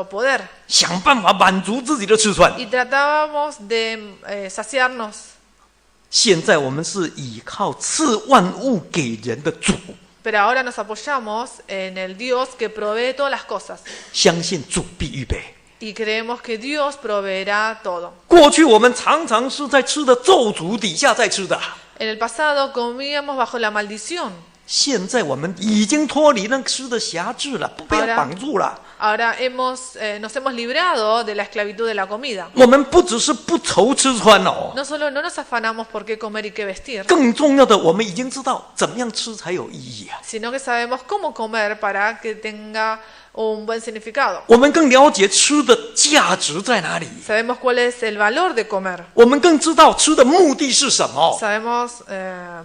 poder 想办法满足自己的吃穿。 y tratábamos de saciarnos. 现在我们是依靠赐万物给人的主， Pero ahora nos apoyamos en el Dios que provee todas las cosas 相信主必预备。 y creemos que Dios proveerá todo. 过去我们常常是在吃的咒诅底下在吃的， En el pasado comíamos bajo la maldición. 现在我们已经脱离那吃的辖制了，不被绑住了。 Ahora nos hemos librado de la esclavitud de la comida. 我们不只是不愁吃穿哦， No solo no nos afanamos por qué comer y qué vestir, 更重要的，我们已经知道怎么样吃才有意义啊。 sino que sabemos cómo comer para que tenga un buen significado. 我们更了解吃的价值在哪里， Sabemos cuál es el valor de comer. 我们更知道吃的目的是什么， Sabemos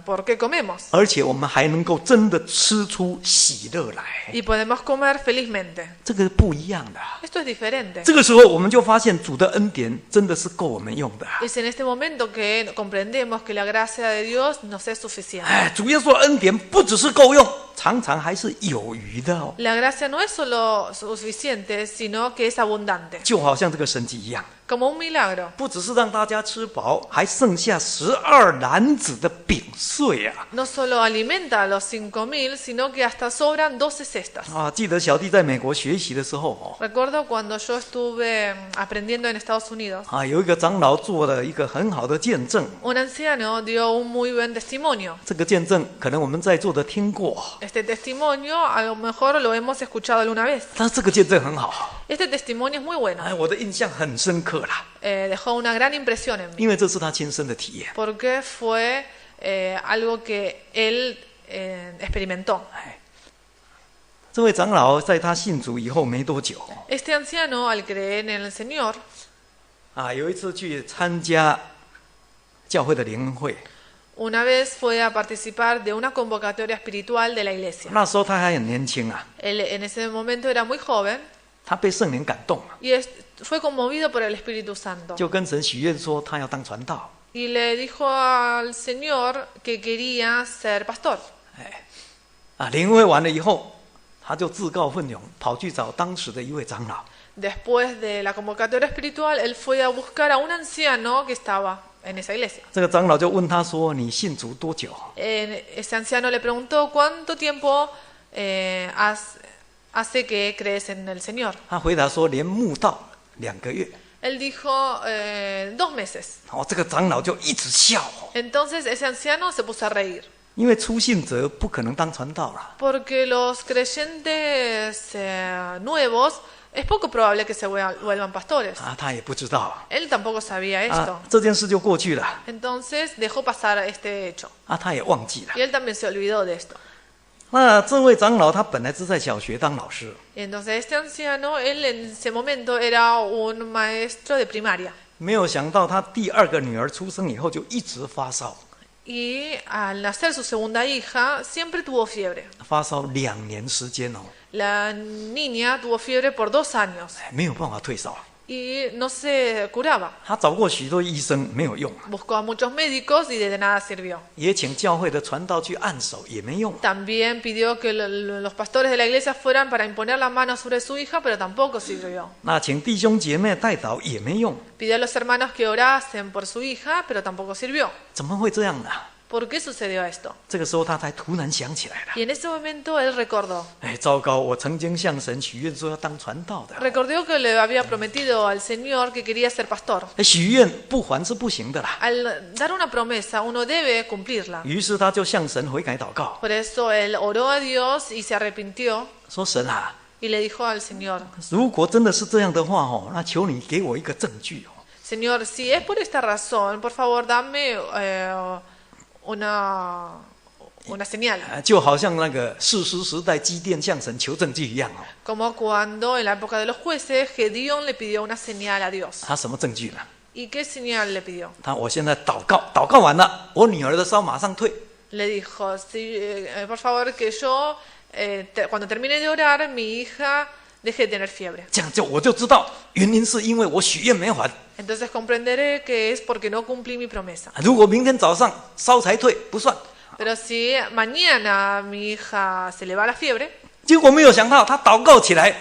por qué comemos. 而且我们还能够真的吃出喜乐来， Y podemos comer felizmente. 这个不一样的。 Esto es diferente. 这个时候我们就发现主的恩典真的是够我们用的。 Es en este momento que comprendemos que la gracia de Dios nos es suficiente. 哎，主耶稣的恩典不只是够用，常常还是有余的哦。 La gracia no es solo suficiente, sino que es abundante. 就好像这个神迹一样， Como un milagro. 不只是让大家吃饱，还剩下12篮子的饼碎啊！ No solo alimenta a los 5,000, sino que hasta sobran 12 cestas. 啊，记得小弟在美国学习的时候哦， Recuerdo cuando yo estuve aprendiendo en Estados Unidos, 啊，有一个长老做了一个很好的见证， un anciano dio un muy buen testimonio. 这个见证可能我们在座的听过， Este testimonio a lo mejor lo hemos escuchado alguna vez. 但是这个见证很好， Este testimonio es muy bueno. 哎，我的印象很深刻啦， Dejó una gran impresión en mí, 因为这是他亲身的体验。 porque fue algo que él experimentó. 哎，这位长老在他信主以后没多久， Este anciano, al creer en el Señor, 啊，有一次去参加教会的灵恩会， una vez fue a participar de una convocatoria espiritual de la iglesia. 那时候他还很年轻啊， Él en ese momento era muy joven 他被圣灵感动了， y fue conmovido por el Espíritu Santo. 就跟神许愿说他要当传道。 Y le dijo al Señor que quería ser pastor. 啊，灵恩会完了以后，他就自告奋勇跑去找当时的一位长老， Después de la convocatoria espiritual, él fue a buscar a un anciano que estaba en esa iglesia. 这个长老就问他说：“你信主多久 Ese anciano le preguntó cuánto tiempo hace que crees en el Señor.？” 他回答说：“连慕道2个月。 Él dijo 2 meses. ”哦，这个长老就一直笑哦， Entonces ese anciano se puso a reír. 因为初信者不可能当传道了。 Porque los creyentes nuevos es poco probable que se vuelvan pastores. 他也不知道 Él tampoco sabía esto. 这件事就过去了 Entonces dejó pasar este hecho. 他也忘记了。 Y él también se olvidó de esto. 那这位长老他本来是在小学当老师， Y entonces este anciano, él en ese momento era un maestro de primaria. 没有想到他第2个女儿出生以后就一直发烧， Y al nacer su segunda hija, siempre tuvo fiebre. 发烧2年时间哦， La niña tuvo fiebre por 2 años 没有办法退烧。 y no se curaba. 他找过许多医生没有用， Buscó a muchos médicos y de nada sirvió. 也请教会的传道去按手也没用。 También pidió que los pastores de la iglesia fueran para imponer la mano sobre su hija, pero tampoco sirvió. 那请弟兄姐妹代祷也没用， Pidió a los hermanos que orasen por su hija, pero tampoco sirvió. 怎么会这样呢？ ¿Por qué sucedió esto? 这个时候他才突然想起来了， Y en ese momento él recordó. 糟糕，我曾经向神许愿说要当传道的， Recordó que le había prometido al Señor que quería ser pastor. 许愿不还是不行的啦。 Al dar una promesa, uno debe cumplirla. 于是他就向神悔改祷告， Por eso él oró a Dios y se arrepintió 说神啊， y le dijo al Señor, 如果真的是这样的话哦，那求你给我一个证据哦。 Señor, si es por esta razón, por favor dame una señal. 就好像那个士师时代基甸向神求证据一样哦。 Como cuando en la época de los jueces, Gedeón le pidió una señal a Dios. 他什么证据呢？ ¿Y qué señal le pidió? 我现在祷告完了，我女儿的烧马上退。 Le dijo, por favor, que yo, cuando termine de orar, mi hija deje de tener fiebre. 这样我就知道原因是因为我许愿没还。 Entonces comprenderé que es porque no cumplí mi promesa. 如果明天早上烧才退，不算。 Pero si mañana mi hija se le va la fiebre, 结果没有想到，他祷告起来，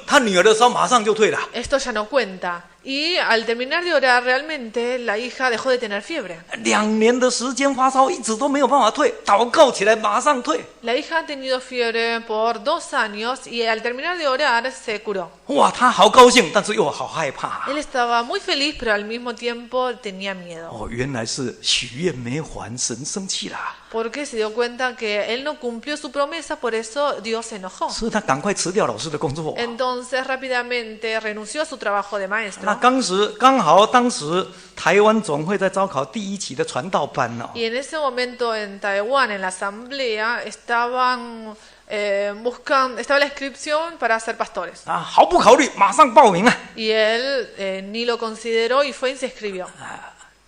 他女儿的烧马上就退了。 esto ya no cuenta. Y al terminar de orar, realmente la hija dejó de tener fiebre. 2年的时间发烧，一直都没有办法退，祷告起来马上退。 La hija ha tenido fiebre por 2 años y al terminar de orar se curó. 哇，他好高兴，但是又好害怕。 Él estaba muy feliz, pero al mismo tiempo tenía miedo. 原来是许愿没还，神生气了， Porque se dio cuenta que él no cumplió su promesa, por eso Dios se enojó. 所以他赶快辞掉老师的工作。 Entonces rápidamente renunció a su trabajo de maestro. 那刚好当时台湾总会在招考第1期的传道班哦， Y en ese momento en Taiwán, en la asamblea, estaba la inscripción para ser pastores. 毫不考虑，马上报名啊， Y él ni lo consideró y fue y se inscribió.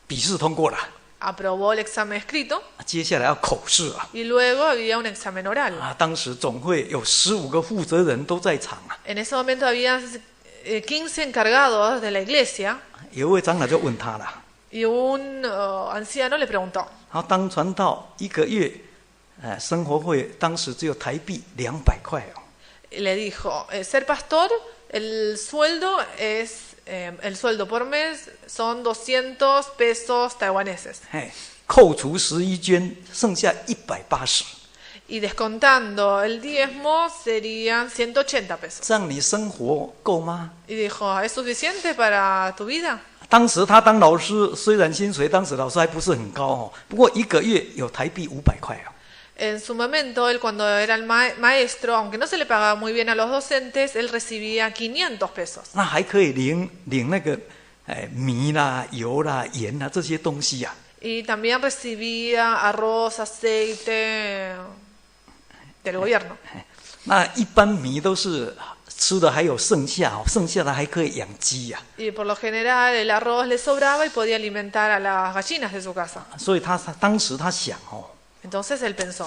笔试通过了， Aprobó el examen escrito 接下来要口试啊。 y luego había un examen oral. 当时总会有15个负责人都在场啊。 En ese momento había 15 encargados de la iglesia 有一位长老就问他了， y un anciano le preguntó. 当传道1个月，生活费当时只有台币200块哦。 Le dijo, ser pastor, el sueldo por mes son 200 pesos taiwaneses. 扣除11捐，剩下180。 Y descontando el diezmo serían 180 pesos. 这样你生活够吗？ Y dijo, ¿es suficiente para tu vida? 当时他当老师，虽然薪水当时老师还不是很高哦，不过1个月有台币500块哦。 En su momento, él cuando era el maestro, aunque no se le pagaba muy bien a los docentes, él recibía 500 pesos. 那还可以领那个米啦、油啦、盐啦这些东西呀、 Y también recibía arroz, aceite del gobierno. 那一般米都是吃的还有剩下哦，剩下的还可以养鸡呀、 Y por lo general el arroz le sobraba y podía alimentar a las gallinas de su casa. 所以他当时他想哦， Entonces él pensó,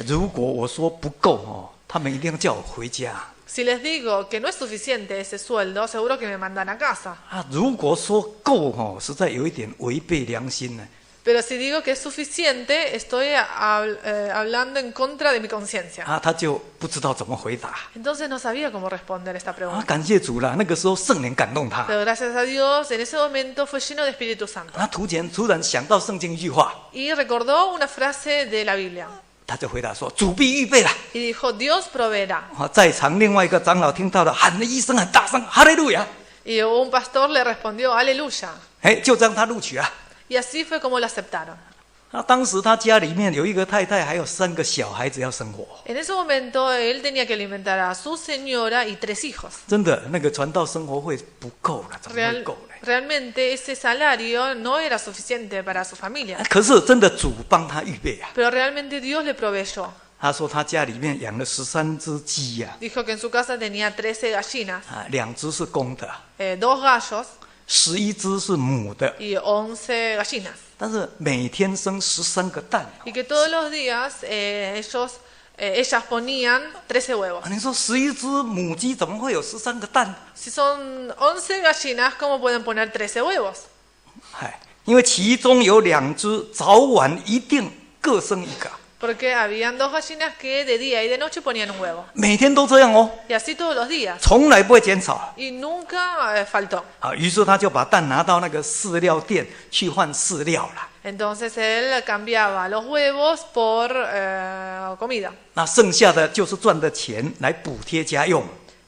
如果我说不够哦，他们一定要叫我回家 si les digo que no es suficiente ese sueldo, seguro que me mandan a casa. 啊。如果说够哦，实在有一点违背良心呢。 Pero si digo que es suficiente, estoy hablando en contra de mi conciencia. 他就不知道怎么回答 Entonces no sabía cómo responder esta pregunta. 感谢主啦，那个时候圣灵感动他， Pero gracias a Dios, en ese momento fue lleno de Espíritu Santo. 他突然想到圣经一句话， Y recordó una frase de la Biblia. 他就回答说：“主必预备了。 Y dijo, Dios proveerá. ”在场另外一个长老听到了，喊了一声很大声：“哈利路亚 Y un pastor le respondió, aleluya. ！”就这样他录取了。 Y así fue como lo aceptaron. 当时他家里面有一个太太，还有3个小孩子要生活。En ese momento él tenía que alimentar a su señora y 3 hijos. 真的，那个传道生活费不够了，怎么会够呢？ Realmente ese salario no era suficiente para su familia. 可是真的主帮他预备啊。 Pero realmente Dios le proveyó. 他说他家里面养了13只鸡呀， Dijo que en su casa tenía 13 gallinas, 2只是公的， 2 gallos 11只是母的， y 11 gallinas. 但是每天生13个蛋。 Y que todos los días ellas ponían 13 huevos. 你说11只母鸡怎么会有13个蛋？ Si son 11 gallinas, ¿cómo pueden poner 13 huevos? 因为其中有2只早晚一定各生一个， Porque habían 2 gallinas que de día y de noche ponían un huevo. 每天都这样哦， Y así todos los días. 从来不会减少。 Y nunca faltó. 于是他就把蛋拿到那个饲料店去换饲料了。 Entonces él cambiaba los huevos por comida. 那剩下的就是赚的钱来补贴家用。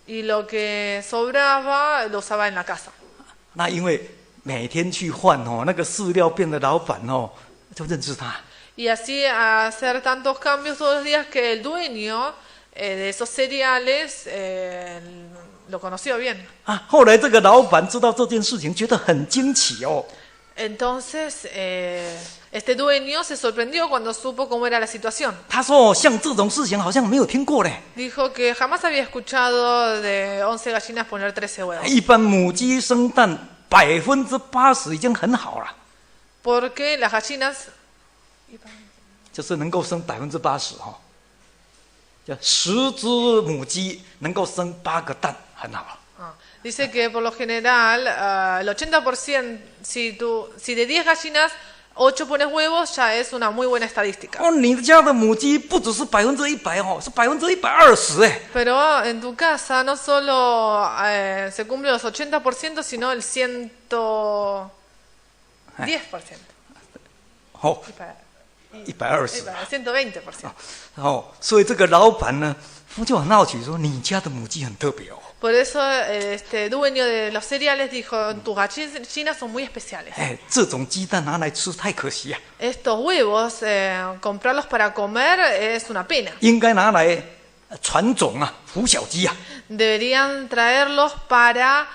Y lo que sobraba lo usaba en la casa. 那因为每天去换哦，那个饲料店的老板哦就认识他。 Y así hacer tantos cambios todos los días que el dueño de esos cereales lo conoció bien. 后来这个老板知道这件事情，觉得很惊奇哦。 Entonces este dueño se sorprendió cuando supo cómo era la situación. 他说：“像这种事情好像没有听过嘞。 Dijo que jamás había escuchado de 11 gallinas poner 13 huevos. 一般母鸡生蛋80%已经很好了， Porque las gallinas 就是能够生80%哈。就10只母鸡能够生8个蛋，很好。 dice que por lo general el 80%, si de 10 gallinas 8 pones huevos, ya es una muy buena estadística. 哦，你家的母鸡不只是100%哦，是120%哎。 Pero en tu casa no solo se cumple los 80%, sino el 110%. 哦，120。 120%. 哦，所以这个老板呢，就很好奇说：“你家的母鸡很特别哦。” Por eso este dueño de los cereales dijo, tus gallinas son muy especiales. 哎，这种鸡蛋拿来吃太可惜啊， Estos huevos, comprarlos para comer es una pena. 应该拿来传种啊，孵小鸡啊。 Deberían traerlos para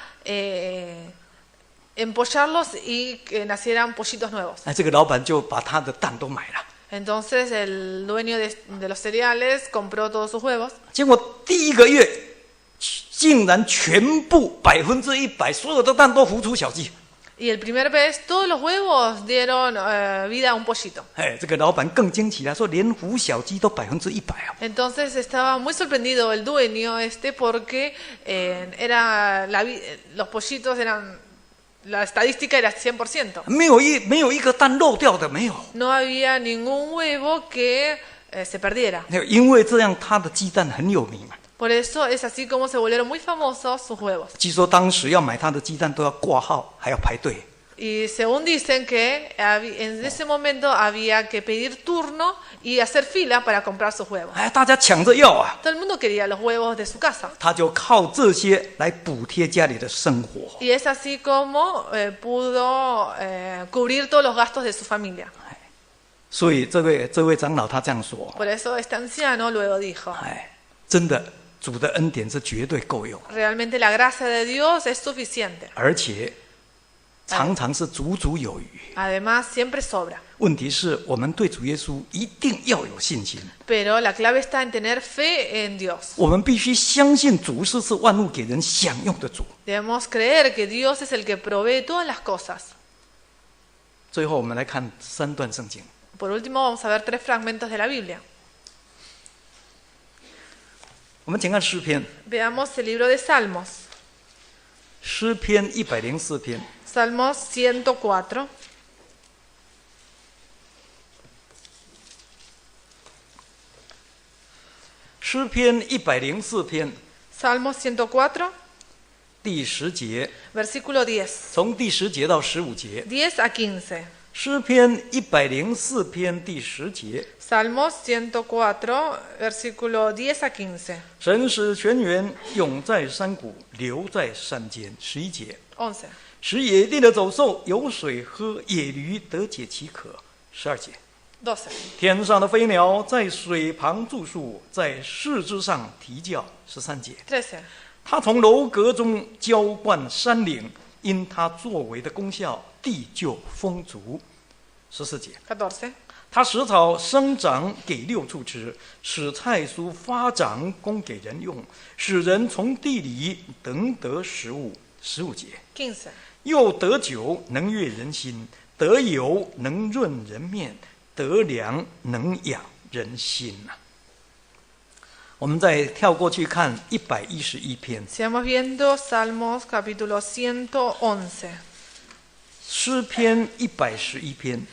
empollarlos y que nacieran pollitos nuevos. 哎，这个老板就把他的蛋都买了， Entonces el dueño de los cereales compró todos sus huevos. 结果第1个月竟然全部100%，所有的蛋都孵出小鸡。 Y el primer mes todos los huevos dieron vida a un pollito. 哎，这个老板更惊奇了，说连孵小鸡都100%啊。 Entonces estaba muy sorprendido el dueño porque los pollitos eran, la estadística era 100%. 没有一个蛋漏掉的，没有。 No había ningún huevo que se perdiera. 因为这样，他的鸡蛋很有名啊。 Por eso es así como se volvieron muy famosos sus huevos. 据说当时要买他的鸡蛋都要挂号，还要排队。 Y según dicen que en ese momento había que pedir turno y hacer fila para comprar sus huevos. 哎，大家抢着要啊。 Todo el mundo quería los huevos de su casa. 他就靠这些来补贴家里的生活。 Y es así como pudo cubrir todos los gastos de su familia. 所以这位长老他这样说： Por eso este anciano luego dijo, 哎，真的，主的恩典是绝对够用， realmente la gracia de Dios es suficiente. 而且常常是足足有余。 Además, siempre sobra. 问题是我们对主耶稣一定要有信心， Pero la clave está en tener fe en Dios. 我们必须相信主是万物给人享用的主。 Debemos creer que Dios es el que provee todas las cosas. 最后，我们来看3段圣经。 Por último, vamos a ver 3 fragmentos de la Biblia. 我们请看诗篇， Veamos el libro de Salmos. 诗篇104篇。 Salmos 104. 诗篇104篇 Salmos 104, 第10节， versículo 10. 从第10节到15节。 10 a 15. 诗篇104篇第10节， Salmos 104, versículo 10 a 15. 神使泉源涌在山谷，流在山间。11节， 11. 使野地的走兽有水喝，野驴得解其渴。12节， 12. 天上的飞鸟在水旁住宿，在树枝上啼叫。13节， 13. 他从楼阁中浇灌山岭，因他作为的功效，地就丰足。14节， 14. 他使草生长给六畜吃，使菜蔬发长供给人用，使人从地里得食物。15节， 15. 又得酒能悦人心，得油能润人面，得粮能养人心啊。我们再跳过去看111篇， Sigamos viendo Salmos capítulo 111. 诗篇111篇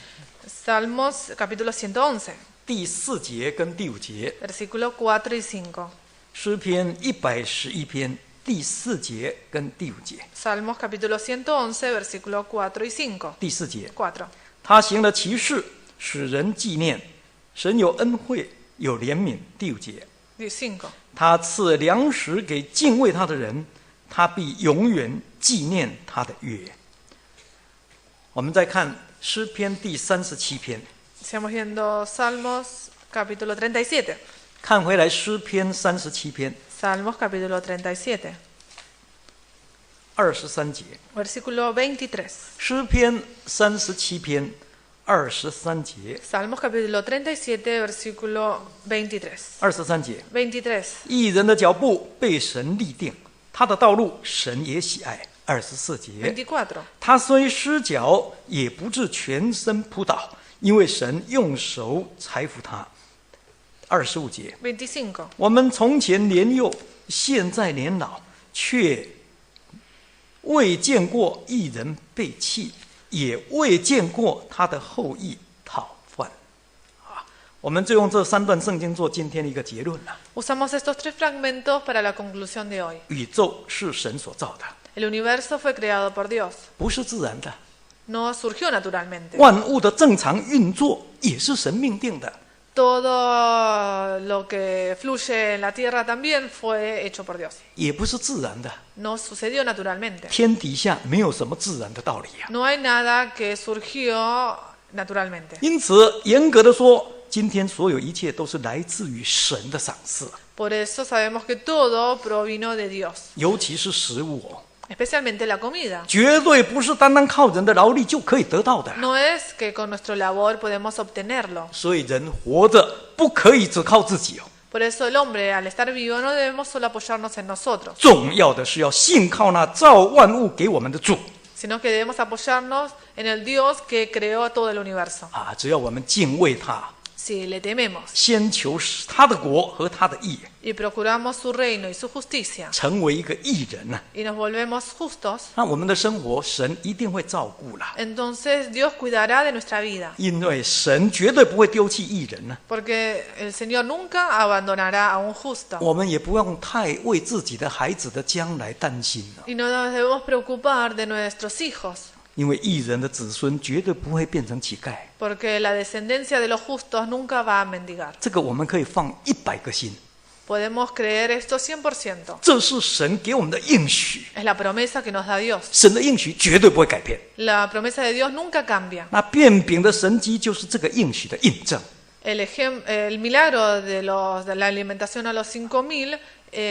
Salmos capítulo 111, 第4节跟第5节， versículo 4 y 5. 诗篇111篇第4节跟第5节。 Salmos capítulo 111, versículo 4 y 5. 第4节， 4. 他行了奇事，使人纪念，神有恩惠，有怜悯。第5节， 5. 他赐粮食给敬畏他的人，他必永远纪念他的约。我们再看诗篇第37篇， Sigamos viendo Salmos capítulo 37. 看回来诗篇37篇 Salmos capítulo 37, 23节， versículo 23. 诗篇37篇23节， Salmos capítulo 37, versículo 23. 23节， 23. 义人的脚步被神立定，他的道路神也喜爱。24节， 24. 他虽失脚，也不至全身扑倒，因为神用手裁扶他。25节， 25. 我们从前年幼，现在年老，却未见过义人被弃，也未见过他的后裔讨饭。我们就用这3段圣经做今天的一个结论了。 Usamos estos 3 fragmentos para la conclusión de hoy. 宇宙是神所造的， El universo fue creado por Dios, 不是自然的。 no surgió naturalmente. 万物的正常运作也是神命定的。 Todo lo que fluye en la tierra también fue hecho por Dios. 也不是自然的， No sucedió naturalmente. 天底下没有什么自然的道理啊。 No hay nada que surgió naturalmente. 因此，严格的说，今天所有一切都是来自于神的赏赐， Por eso sabemos que todo provino de Dios, 尤其是食物哦， especialmente la comida. 绝对不是单单靠人的劳力就可以得到的。 No es que con nuestro labor podemos obtenerlo. 所以人活着不可以只靠自己哦， Por eso el hombre, al estar vivo, no debemos solo apoyarnos en nosotros, 重要的是要信靠那造万物给我们的主 sino que debemos apoyarnos en el Dios que creó todo el universo. 啊！只要我们敬畏他， Si le tememos 先求他的国和他的义， y procuramos su reino y su justicia 成为一个义人呢、 y nos volvemos justos, 那我们的生活神一定会照顾啦， entonces Dios cuidará de nuestra vida, 因为神绝对不会丢弃义人呢、 porque el Señor nunca abandonará a un justo. 我们也不用太为自己的孩子的将来担心了， Y no nos debemos preocupar de nuestros hijos, 因为义人的子孙绝对不会变成乞丐， porque la descendencia de los justos nunca va a mendigar. 这个我们可以放100个心， Podemos creer esto 100%. 这是神给我们的应许， Es la promesa que nos da Dios. 神的应许绝对不会改变。 La promesa de Dios nunca cambia. 那变饼的神迹就是这个应许的印证。 El milagro de la alimentación a los 5,000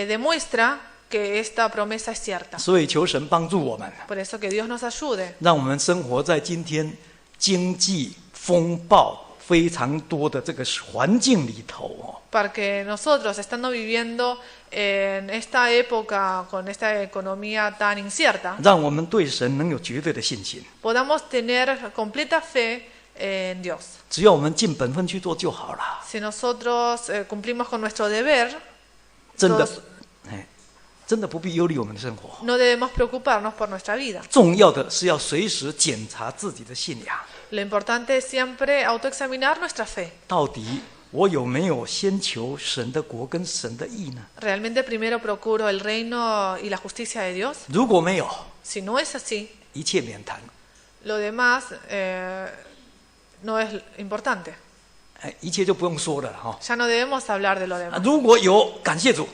demuestra que esta promesa es cierta. 所以求神帮助我们， Por eso que Dios nos ayude, 让我们生活在今天经济风暴非常多的这个环境里头哦。 para que nosotros, estando viviendo en esta época con esta economía tan incierta, 让我们对神能有绝对的信心。 podamos tener completa fe en Dios. 只要我们尽本分去做就好了。 Si nosotros cumplimos con nuestro deber, 真的 todos-，真的不必忧虑我们的生活。 no debemos preocuparnos por nuestra vida. 重要的是要随时检查自己的信仰， Lo importante es siempre autoexaminar nuestra fe. 到底我有没有先求神的国跟神的义呢？ ¿Realmente primero procuro el reino y la justicia de Dios? 如果没有， Si no es así, 一切免谈。 lo demás no es importante. 一切就不用说了哈。 Ya no debemos hablar de lo demás. 如果有，感谢主，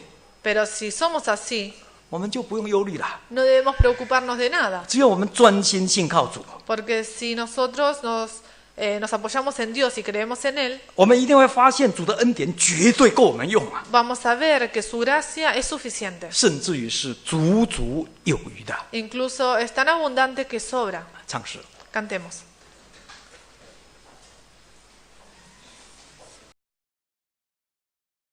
Pero si somos así, 我们就不用忧虑了。 no debemos preocuparnos de nada. 只要我们专心信靠主， Porque si nosotros nos nos apoyamos en Dios y creemos en Él, 我们一定会发现主的恩典绝对够我们用啊， vamos a ver que su gracia es suficiente. 甚至于是足足有余的。 Incluso es tan abundante que sobra. 唱诗。 Cantemos.